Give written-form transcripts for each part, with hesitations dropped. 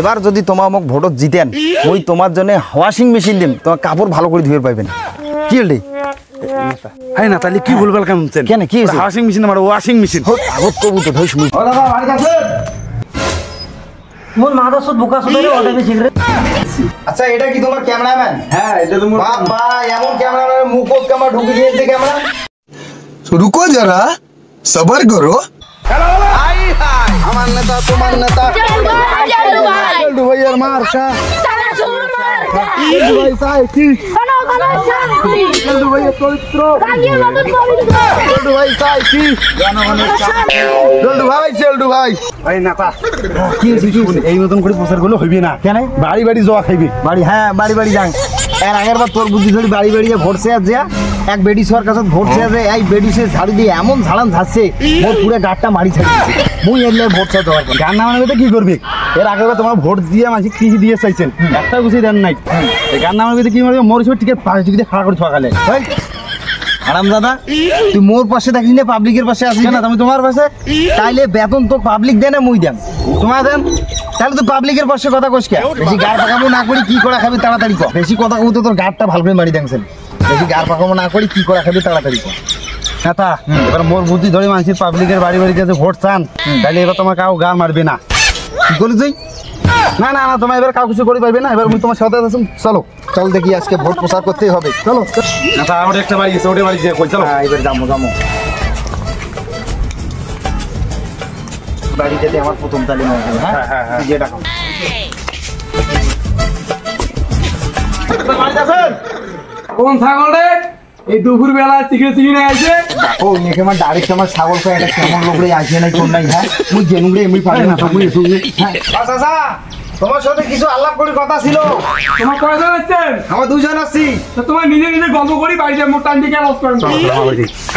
এবার যদি তোমার মোক ভোটত জিতেন মই তোমার জন্য ওয়াশিং মেশিন দিম, তোমার কাপড় ভালো করে ধুয়ে পাইবেন। কি হল হাই না তাহলে কি বলবেন কেমন কেন কি ওয়াশিং মেশিন আমার ওয়াশিং মেশিন আগত কবু তো ধইস মুই মোর মাদা সব বোকা সুদরে ওটা বেশি রে। আচ্ছা এটা কি তোমার ক্যামেরাম্যান? হ্যাঁ এটা তো বাবা এমন ক্যামেরাম্যান মুখত ক্যামেরা ঢুকে দিয়েছে ক্যামেরা। रुको जरा सबर करो। আমার নেতা তোমার নেতা जल्दू भाई यार मार का जल्दू भाई साई की जल्दू भाई पवित्र जल्दू भाई साई की जल्दू भाई ভাই নাতা কি এই মতন করে প্রচার করলে হইবে না কেন বাড়ি বাড়ি যাওয়া খাইবে বাড়ি? হ্যাঁ বাড়ি বাড়ি যাং। এর আগের বার তোর বুদ্ধি ধরে বাড়ি বাড়ি ভোট চেয়ে যা এক বেডি সোয়ার কাছে ভোট চেয়ে যায় এই বেডি সে ঝাড়ু দিয়ে এমন ঝাড়ান ঝাড়ছে মোর পুরো গাটটা মারি ছাড়িয়েছে। মুই এলে ভোট চাই দেওয়ার পর গান না মানে কি করবি? এর আগের বার তোমার ভোট দিয়ে মাঝে কি দিয়ে চাইছেন একটা গুছি দেন নাই। গান না মানে কি মারবে মোর হিসেবে টিকে পাঁচ টিকে খাড়া করে থাকালে আরাম দাদা তুই মোর পাশে থাকিস না পাবলিকের পাশে আসিস না? আমি তোমার পাশে তাইলে বেতন তো পাবলিক দেয় না মুই দেন তোমার দেন, তাহলে তো পাবলিকের পাশে কথা কইস কে? বেশি গাড় পাকাবো না করি কি করা খাবি তাড়াতাড়ি কর। বেশি কথা কইতে তোর গাড়টা ভালো করে মারি দেনছেন। বেশি গাড় পাকাবো না করি কি করা খাবি তাড়াতাড়ি কর। নেতা এবার মোর বুদ্ধি ধরে মানুষের পাবলিকের বাড়ি বাড়ি কাছে ভোট চান তাহলে এবার তোমার কাউ গা মারবে না। কি করি তুই? না না না তোমার এবার কাউ কিছু করে পারবে না। এবার আমি তোমার সাথে আছি, চলো চল দেখি আজকে ভোট প্রচার করতেই হবে। চলো নেতা আমার একটা বাড়ি আছে ওটা বাড়ি যে কই চলো। এবার যাবো যাবো বাড়ি যেতে আমার প্রথম তালিম হবে। হ্যাঁ হ্যাঁ হ্যাঁ যেটা কোন ছাগল রে এই দুপুর বেলা চিকে চিকে আইছে? ও এখানে ডাইরেক্ট আমার ছাগল পায় এটা কেমন লোক রে আসে নাই কোন নাই। হ্যাঁ মুই জেনুম রে এমনি পারি না তুমি শুনলে। হ্যাঁ আচ্ছা তোমার সাথে কিছু আলাপ করে কথা ছিল। তোমার কয়জন আছেন? আমরা দুজন আছি। তো তোমার নিজে নিজে গল্প করি বাড়িতে মোট টান দিকে লস করেন।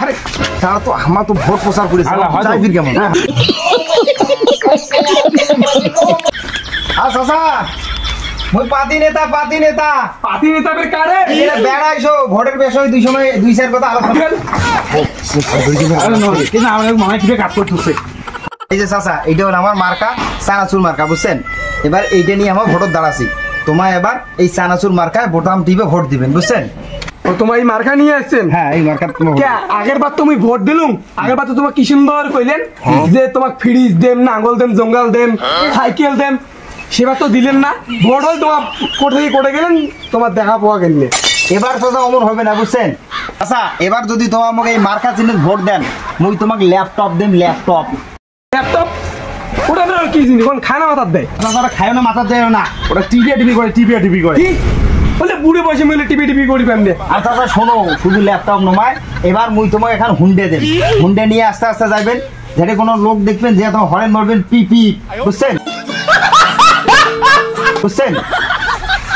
আরে তারা তো আমার তো ভোট প্রচার করেছে যাই ফির কেমন। আচ্ছা মই পাতি নেতা পাতি নেতা বে কারে এটা বেড়াইছো ভোটের বিষয় দুই চার কথা আলোচনা। কিন্তু আমার মনে কি কাজ করতেছে। এই যে চাচা এইটা হলো আমার মার্কা চানাচুর মার্কা বুঝছেন। এবার এইটা নিয়ে আমার ভোটত দাঁড়াছি। তোমার এবার এই চানাচুর মার্কায় বোতাম টিপে ভোট দিবেন বুঝছেন। ও তোমার এই মার্কা নিয়ে আসছেন? হ্যাঁ এই মার্কা আগের বার তুমি ভোট দিলুম আগের বার তো তোমার কি সুন্দর কইলেন যে তোমার ফ্রিজ দেম নাঙ্গল দেম জঙ্গল দেম সাইকেল দেম, সেবার তো দিলেন না। ভোট হল তোমার কোটে কোটে গেলেন তোমার দেখা পাওয়া গেলে। এবার তো অমর হবে না বুঝছেন। আচ্ছা এবার যদি তোমার আমাকে এই মার্কা চিহ্নে ভোট দেন মুই তোমাকে ল্যাপটপ দেম। ল্যাপটপ ওটা কি জিনিস কোন খানা মাথার দেয়? আপনারা খায় না মাথা দেয় না, ওটা টিভি করে কি বলে বুড়ে বসে মিলে টিভি করি পারবে। আচ্ছা শোনো শুধু ল্যাপটপ নয় এবার মুই তোমাকে এখন হুন্ডে দেন। হুন্ডে নিয়ে আস্তে আস্তে যাবেন যেটা কোনো লোক দেখবেন যে তোমার হরেন মারবেন পিপি বুঝছেন বুঝছেন।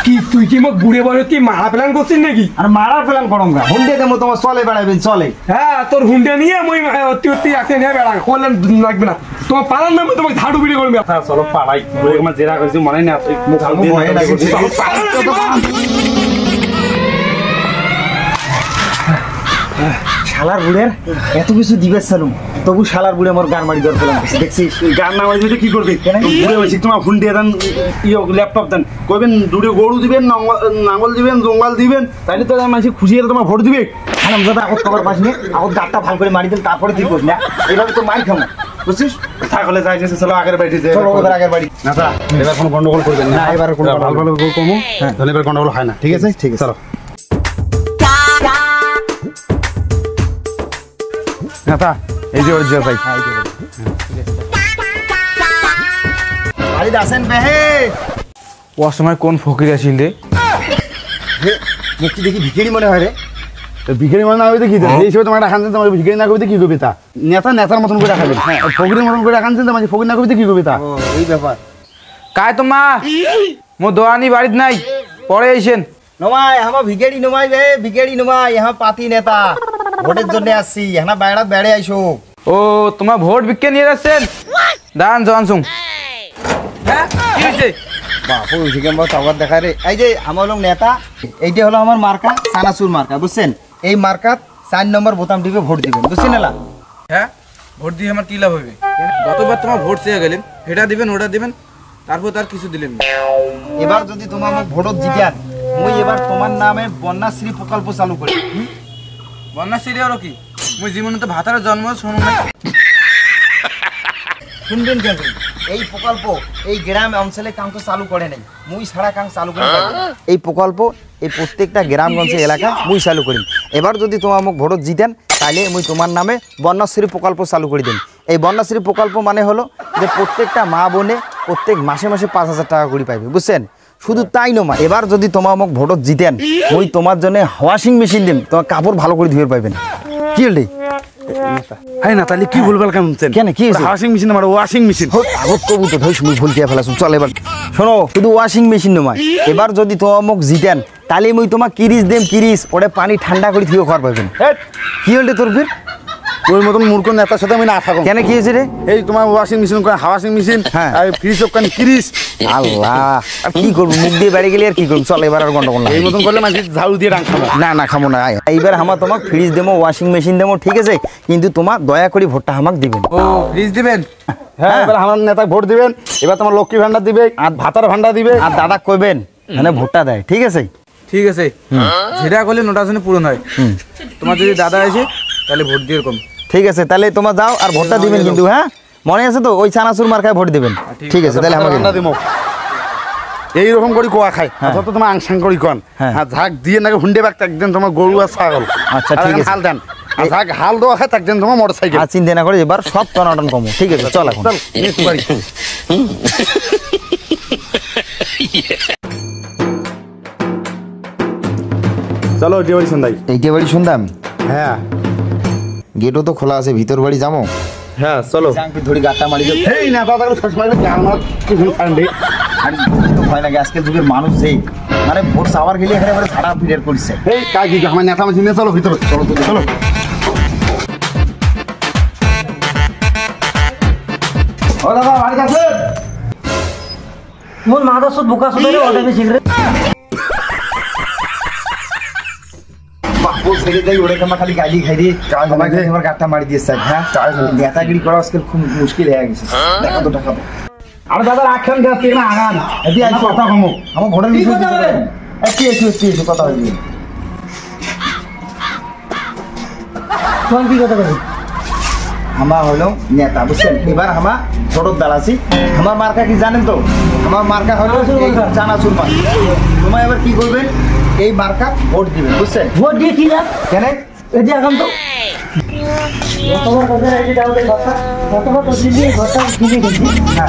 কি তুই কি মোক বুড়ে বয়স কি মারা প্ল্যান করছিস নাকি? আর মারার প্ল্যান করো না হুন্ডে দেবো তোমার চলে বেড়াবেন চলে। হ্যাঁ তোর হুন্ডে নিয়ে মই অতি আসে নিয়ে বেড়া করলেন লাগবে না তোমার পালার নামে তোমাকে ঝাড়ু বিড়ি করবে। চলো পালাই আমার জেরা করেছি মনে না শালার বুড়ের এত কিছু দিবে চালুম তবু শালার বুড়ে আমার গান মারি দরকার দেখছিস। গান না মারি কি করবে বুড়ে বসে তোমার ফোন দিয়ে দেন ল্যাপটপ দেন কইবেন দুটো গরু দিবেন নাঙ্গল দিবেন জঙ্গল দিবেন তাইলে তো মানুষ খুশি হলে তোমার ভোট দিবে। হারাম দাদা আগত খবর পাস নি আগত গাটটা ভালো করে মারি দেন তারপরে তুই করবি না এইভাবে তো মারি খাবো বুঝছিস। থাকলে যাই চলো আগের বাড়ি চলো ওদের আগের বাড়ি। না এবার কোনো গন্ডগোল করবেন না। এবার কোনো ভালো ভালো কমো তাহলে এবার গন্ডগোল হয় না। ঠিক আছে ঠিক আছে চলো। নেতা এই যে ওর ভাই বাড়িতে আসেন বেহে। ও সময় কোন ফকির আসিল রে? মুক্তি দেখি ভিখারি মনে হয় রে। ভিখারি মনে না হবে কি এই হিসেবে তোমার রাখান তোমার ভিখারি না করবে কি করবে তা? নেতার মতন করে রাখাবে ফকিরের মতন করে রাখান তোমার ফকির না করবে কি করবে তা? এই ব্যাপার কায় তোমা মো দোয়ানি বাড়িত নাই পরে আইছেন। নমাই আমার ভিখারি নমাই বে ভিখারি নমাই यहाँ পাতি নেতা ভোটের জন্য আসছি यहाँ বাইরে বেড়ে আইসো। ও তোমার ভোট বিকে নিয়ে যাচ্ছেন দান জনসুং। হ্যাঁ কি হইছে? বাপু শিকাম্বা টাওয়ার দেখায় রে। এই যে আমার লোক নেতা এইটা হলো আমার মার্কা চানাচুর মার্কা বুঝছেন। এই মার্কা 4 নম্বর বোতাম টিপে ভোট দিবেন, বুঝছেন না? হ্যাঁ, ভোট দিয়ে আমার কি লাভ হবে? গতবার তোমার ভোট চেয়ে গেলেন, এটা দিবেন ওটা দিবেন, তারপর তার কিছু দিলেন না। এবার যদি তোমার মোক ভোটত জিতান, মুই এবার তোমার নামে বন্যাশ্রী প্রকল্প চালু করি। বন্যাশ্রী আর কি? মুই জীবনে তো ভাতার জন্ম শুনুন না। শুনবেন কেন? এই প্রকল্প এই গ্রাম অঞ্চলে কাম তো চালু করে নাই, মুই ছাড়া কাম চালু করে এই প্রকল্প এই প্রত্যেকটা গ্রামগঞ্জে এলাকা মুই চালু করি। এবার যদি তোমার মোক ভোটত জিতেন তাহলে মুই তোমার নামে বন্যাশ্রী প্রকল্প চালু করে দিন। এই বন্যাশ্রী প্রকল্প মানে হলো যে প্রত্যেকটা মা বোনে প্রত্যেক মাসে মাসে 5,000 টাকা করে পাইবে, বুঝছেন? শুধু তাই নয়, এবার যদি তোমার মোক ভোটত জিতেন মুই তোমার জন্য ওয়াশিং মেশিন দিম, তোমার কাপড় ভালো করে ধুয়ে পাইবেন। কি হল হ্যাঁ না, তাহলে কি বলবেন কেমন? কেন কি ওয়াশিং মেশিন আমার ওয়াশিং মেশিন আগত কবু তো ধৈস মুই ভুল দিয়ে ফেলাছুম। চল এবার শোনো, শুধু ওয়াশিং মেশিন নয়, এবার যদি তোমার মোক জিতেন তাহলে মুই তোমার কিরিস দেম, কিরিস ওটা পানি ঠান্ডা করে ধুয়ে খাওয়ার পাবেন। কি হল তোর ফির? তোর মতন মূর্খ নেতার সাথে আমি না থাকো। কেন কি হয়েছে রে? এই তোমার ওয়াশিং মেশিন ওয়াশিং মেশিন, হ্যাঁ, ফ্রিজ ওখানে কিরিস। আল্লাহ, আর কি করবো, মুখ দিয়ে বেড়ে গেলে আর কি করবো। চল এবার আর গন্ডগোল না, এই মতন করলে মানুষ ঝাড়ু দিয়ে রাং খাবো না খাবো না। এইবার আমার তোমার ফ্রিজ দেবো, ওয়াশিং মেশিন দেবো, ঠিক আছে, কিন্তু তোমার দয়া করে ভোটটা আমাকে দিবেন। ও ফ্রিজ দিবেন? হ্যাঁ, এবার আমার নেতা ভোট দিবেন, এবার তোমার লক্ষ্মী ভান্ডার দিবে আর ভাতার ভান্ডার দিবে। আর দাদা কইবেন মানে ভোটটা দেয়, ঠিক আছে? ঠিক আছে, যেটা করলে নোটা যেন পূরণ হয়। তোমার যদি দাদা আসে তাহলে ভোট দিয়ে এরকম। ঠিক আছে, তাহলে তোমার যাও আর ভোটটা দিবেন কিন্তু, হ্যাঁ মনে আছে তো? ওই চানাচুর মার্কায় ভোট দিবেন, ঠিক আছে? তাহলে আমাকে এইরকম করি কোয়া খাই, যত তোমার আংসাং করি কন, হ্যাঁ। আর ঝাঁক দিয়ে নাকি হুন্ডে ব্যাগ একদিন তোমার গরু আর ছাগল। আচ্ছা, ঠিক আছে। হাল দেন, আর ঝাঁক হাল দেওয়া খায় একদিন তোমার মোটর সাইকেল। আর চিন্তা না করে এবার সব টনাটন কমো, ঠিক আছে? চল এখন চলো ডিবাড়ি সন্ধ্যায়। এইটা বাড়ি শুনতাম, হ্যাঁ গেটও তো খোলা আছে, ভিতর বাড়ি যাবো। হ্যাঁ চলো। ধরি গাড়টা মারি যাও। এই না দাদা সবসময় আমার কিছু কাণ্ডে আর তো ভয় লাগে, আজকের যুগের মানুষ যেই মানে ভোট চাওয়ার গেলে এখানে এবারে খারাপ ভিড় করছে। এই কাজ কি আমার নেতা মেশিন নিয়ে চলো ভিতরে, চলো চলো। ও দাদা বাড়ি আছে? মোর মাদাসত বোকা সুদারে ওটা বেশি রে। বাপু ছেড়ে যাই, ওরে কামা খালি গালি খাই দিয়ে আমার গাড়টা মারি দিয়েছে। হ্যাঁ, নেতাগিরি করা আজকাল খুব মুশকিল হয়ে গেছে। দেখা তো টাকা আর দাদা রাখেন যাচ্ছে না আগান এদি আজ কথা কমো, আমার ভোটের বিষয় কথা বলেন। একটু কথা হইবে। কোন কি কথা বলি? আমার হলো নেতা, বুঝছেন? এবার আমার ভোটত দাঁড়াছি। আমার মার্কা কি জানেন তো? আমার মার্কা হলো চানাচুর মার্কা। তোমার এবার কি করবেন? এই মার্কা ভোট দিবেন, বুঝছেন? ভোট দিয়ে কি লাভ? কেন? এই যে এখন তো তোমার কথা এই যে আমাদের কথা গতবার তো দিদি ঘরটা কিনে গেছি,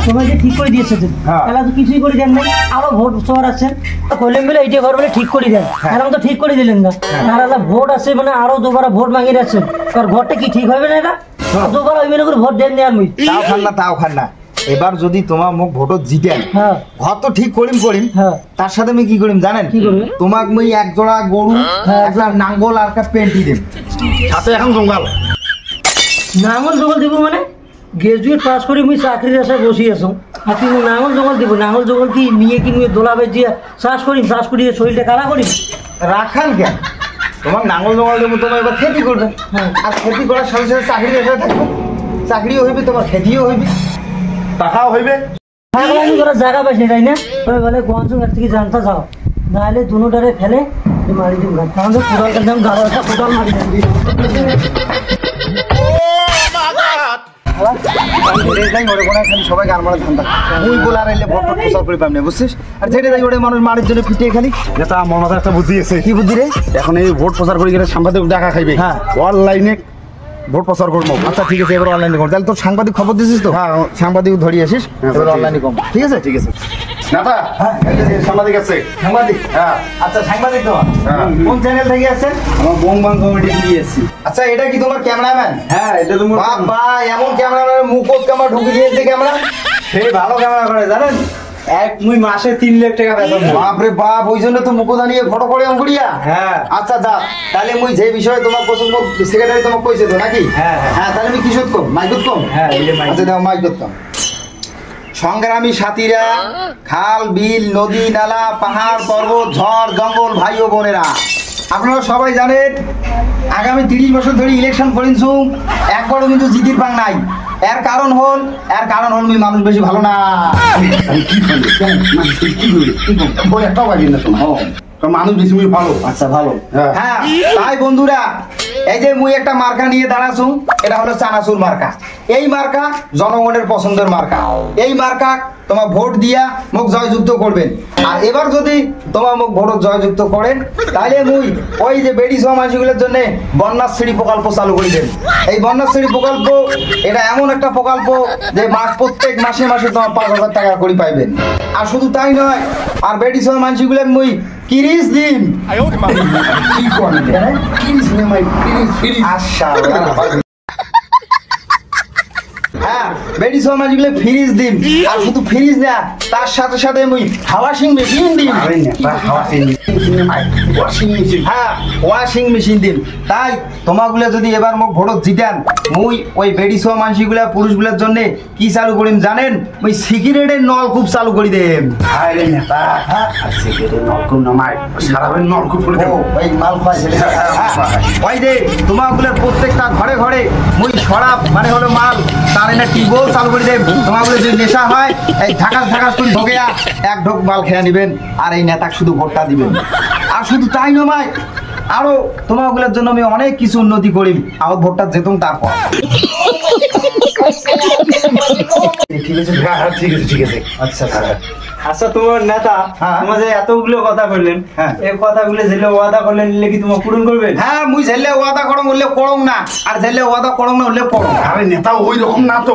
তোমার যে ঠিক করে দিয়েছে তাহলে তো কিছুই করে দেন না। আরো ভোট সবার আছেন কইলেন বলে এইটা ঘর বলে ঠিক করে দেন, এখন তো ঠিক করে দিলেন না। আর ভোট আছে মানে আরো দুবার ভোট মাগিয়ে যাচ্ছেন, আর ঘরটা কি ঠিক হবে না? এটা দুবার ওই মেনে করে ভোট দেন নি আমি তাও খান না। এবার যদি তোমার মুখ ভোটত জিতেন, হ্যাঁ ঘর তো ঠিক করিম হ্যাঁ তার সাথে আমি কি করিম জানেন? কি করবে? তোমাক মুই এক জোড়া গরু, একটা নাঙ্গল আর একটা পেন্টি দেব, সাথে এখন জঙ্গল। নাঙল জঙ্গল দিব মানে গ্রাজুয়েট পাস করে মুই চাকরির আশায় বসি আছো, আর তুমি নাঙল জঙ্গল দিব? নাঙল জঙ্গল কি নিয়ে কি নিয়ে দোলাবে দিয়ে চাষ করিয়ে শরীরটা কালা করি? রাখান কেন? তোমার নাঙ্গল জঙ্গল দেবো, তোমার এবার খেতি করবে, আর খেতি করার সাথে সাথে চাকরির আশায় থাকবো, চাকরিও হইবে, তোমার খেতিও হইবে, টাকাও হইবে। ছাগলামি করার জায়গা পাইছে তাই না? তবে বলে গোয়াঞ্চং এর থেকে জানতে যাও, নাহলে দুটারে ফেলে মারি দিব। কারণ তো কোদাল কাল গাড়ো একটা কোদাল মারি দেন। সবাই গান মারা ধান্দা, মুই বলার এলে ভোট প্রচার করে পাবনি, বুঝছিস? আর যেটা যাই ওটা মানুষ মারির জন্য পিটিয়ে খালি। নেতা আমার মাথায় একটা বুদ্ধি আছে। কি বুদ্ধি রে? এখন এই ভোট প্রচার করে গেলে সাংবাদিক টাকা খাইবে, হ্যাঁ। অনলাইনে ভোট প্রচার করবো। আচ্ছা ঠিক আছে, এবার অনলাইনে কম। তাহলে তোর সাংবাদিক খবর দিছিস তো? হ্যাঁ। সাংবাদিক ধরি আসিস, এবার অনলাইনে কম, ঠিক আছে? ঠিক আছে নেতা, হ্যাঁ সাংবাদিক আছে। সাংবাদিক? হ্যাঁ আচ্ছা সাংবাদিক তোমার হ্যাঁ। কোন চ্যানেল থেকে আসছেন? আমার বোমবাং কমিটি দিয়ে এসছি। আচ্ছা এটা কি তোমার ক্যামেরাম্যান? হ্যাঁ এটা তো বাবা, এমন ক্যামেরাম্যান মুখত ক্যামেরা ঢুকে দিয়েছে ক্যামেরা, সেই ভালো ক্যামেরা করে জানেন? মুই মাসে 3 লাখ টাকা বেতন। বাপরে বাপ, ওই জন্য তো মুখো দাঁড়িয়ে ফটো করে অঙ্কুরিয়া। হ্যাঁ আচ্ছা যা, তাহলে মুই যে বিষয়ে তোমার পছন্দ সেক্রেটারি তোমাকে কইছে তো নাকি? হ্যাঁ, হ্যাঁ। হ্যাঁ, তাহলে আমি কিশোর কম মাইকুত কম। হ্যাঁ, এই যে মাইক। আচ্ছা দাও মাইকুত কম। সংগ্রামী সাথীরা, খাল বিল নদী নালা পাহাড় পর্বত ঝড় জঙ্গল ভাই ও বোনেরা, আপনারা সবাই জানেন আগামী 30 বছর ধরে ইলেকশন করিনছু একবারও কিন্তু জিতির পাং নাই। এর কারণ হল মুই মানুষ বেশি ভালো না। কি বলে একটাও বাজি না তোমার মানুষ বেশি মুই ভালো। আচ্ছা ভালো। হ্যাঁ। হ্যাঁ তাই বন্ধুরা এই যে মুই একটা মার্কা নিয়ে দাঁড়াছু, এটা হলো চানাচুর মার্কা। এই মার্কা জনগণের পছন্দের মার্কা। এই মার্কা তোমার ভোট দিয়া মোক জয়যুক্ত করবেন। আর এবার যদি তোমার মোক ভোট জয়যুক্ত করেন তাহলে মুই ওই যে বেড়ি সহ মানুষগুলোর জন্য বন্যাশ্রী প্রকল্প চালু করে দেন। এই বন্যাশ্রী প্রকল্প এটা এমন একটা প্রকল্প যে প্রত্যেক মাসে মাসে তোমার 5,000 টাকা করে পাইবেন। আর শুধু তাই নয়, আর বেড়ি সহ মানুষগুলো মুই কিরিস দিন। কি করেন আচ্ছা হ্যাঁ বেডি সমাজগুলো ফ্রিজ দিন। আর শুধু ফ্রিজ না, তার সাথে সাথে মুই ওয়াশিং মেশিন দিন। হ্যাঁ ওয়াশিং মেশিন দিন। তাই তোমাগুলো যদি এবার মোক ভোট জিতান মুই ওই বেডি সহ মানুষগুলা পুরুষগুলোর জন্য কি চালু করিম জানেন? ওই সিগারেটের নলকূপ চালু করি দেম। আরে নেতা সিগারেটের নলকূপ নামাই সারাবেন নলকূপ করে দেবো। ওই মাল খাওয়া ছেলে। ওই যে তোমাগুলোর প্রত্যেকটা ঘরে ঘরে মুই শরাব মানে হলো মাল তার এনে টিউবও চালু করে দেব। তোমাগুলো যদি নেশা হয় এই ঢাকাস করে ঢোকে এক ঢোক মাল খেয়ে নিবেন আর এই নেতাকে শুধু ভোটটা দিবেন। আর শুধু তাই নয়, আরো তোমাগুলোর জন্য আমি অনেক কিছু উন্নতি করি। আমার ভোটটা যেতুম তারপর। ঠিক আছে হ্যাঁ ঠিক আছে ঠিক আছে। আচ্ছা আচ্ছা তোমার নেতা হ্যাঁ। তোমার যে এতগুলো কথা করলেন, হ্যাঁ। এই কথাগুলো যেগুলো ওয়াদা করলেন নিলে কি তোমার পূরণ করবেন? হ্যাঁ মুই ঝেলে ওয়াদা করম বললে করং না, আর ঝেলে ওয়াদা করং না হলে করং। আরে নেতা ওই রকম না তো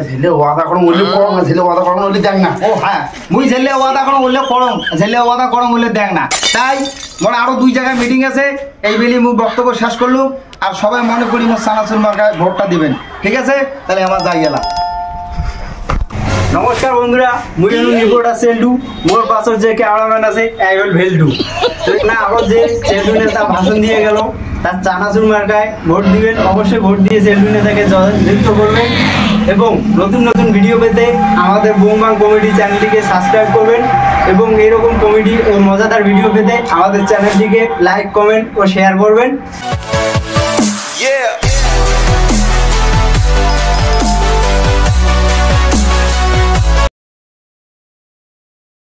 ঝেলে ওয়াদা করো বললে করো না, ঝেলে ওয়াদা করো বললে দেখ না। ও হ্যাঁ মুই ঝেলে ওয়াদা করং বললে করং, ঝেলে ওয়াদা করং বললে দেখ না। তাই মোর আরো 2 জায়গায় মিটিং আছে, এই বেলি মুই বক্তব্য শেষ করলুম। আর সবাই মনে করি মোর চানাচুর মার্কায় ভোটটা দিবেন। ঠিক আছে তাহলে আমার যাই গেলাম। নমস্কার বন্ধুরা, মুই হলো রিপোর্টার সেলডু। মোর পাশে যে ক্যামেরাম্যান আছে এই হল ভেলডু। তো না আবার যে সেলডু নেতা ভাষণ দিয়ে গেল তার চানাচুর মার্কায় ভোট দিবেন। অবশ্যই ভোট দিয়ে সেলডু নেতাকে জয়যুক্ত করবেন এবং নতুন নতুন ভিডিও পেতে আমাদের বোমবাং কমেডি চ্যানেলটিকে সাবস্ক্রাইব করবেন এবং এইরকম কমেডি ও মজাদার ভিডিও পেতে আমাদের চ্যানেলটিকে লাইক, কমেন্ট ও শেয়ার করবেন।